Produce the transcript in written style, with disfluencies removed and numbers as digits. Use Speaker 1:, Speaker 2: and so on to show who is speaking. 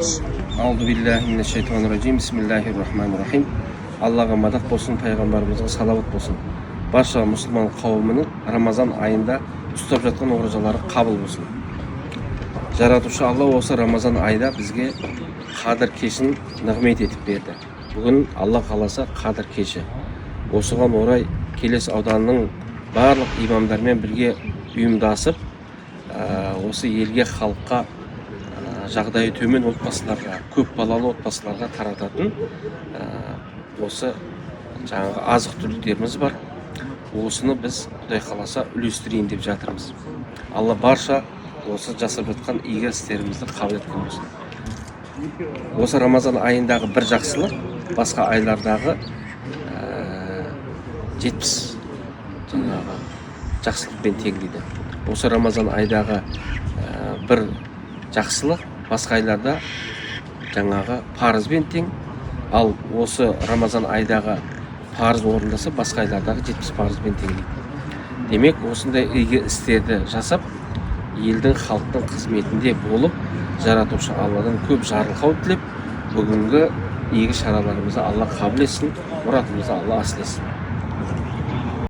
Speaker 1: Аузубиллахи Бисмиллахир-рахманир-рахим. Аллаға мадақ болсын, пайғамбарымызға салават болсын. Барша мұсылман қауымының Рамазан айында ұстап жатқан оразалары қабыл болсын. Жаратушы Алла осы Рамазан айда бізге қадір кешін нығмет етіп берді. Бүгін Алла қаласа қадір кеші. Осыған орай Келес ауданының барлық имамдармен бірге ұйымдасып, осы елге, халыққа, жағдайы төмен отбасыларға, көп балалы отбасыларға тарататын осы жаңағы азық-түліктеріміз бар. Осыны біз Құдай қаласа үлестірейін деп жатырмыз. Алла барша осы жасап жатқан игі істерімізді қабыл еткен болсын. Осы Рамазан айындағы бір жақсылық басқа айлардағы 70 жаңағы жақсылықпен тең дейді. Осы Рамазан айдағы бір жақсылық басқа айларда жаңағы парызбен тең, ал осы Рамазан айдағы парыз орындаса басқа айлардағы 70 парызбен тең дейді. Демек, осындай игі істерді жасап, елдің, халықтың қызметінде болып, жаратушы Алладан көп жарылқау тілеп, бүгінгі игі шараларымызды Алла қабыл етсін, мұратымызды Алла асыл етсін.